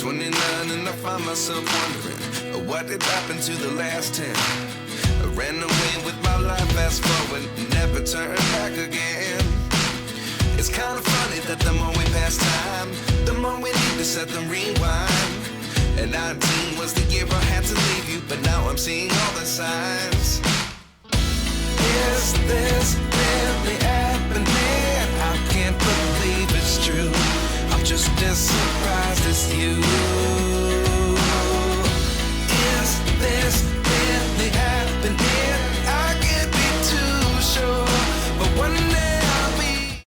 29 and I find myself wondering, what did happen to the last 10? I ran away with my life, fast forward, never turn back again. It's kind of funny that the more we pass time, the more we need to set the rewind. And 19 was the year I had to leave you, but now I'm seeing all the signs. Is this really happening? I can't believe it's true. I'm just as surprised as you.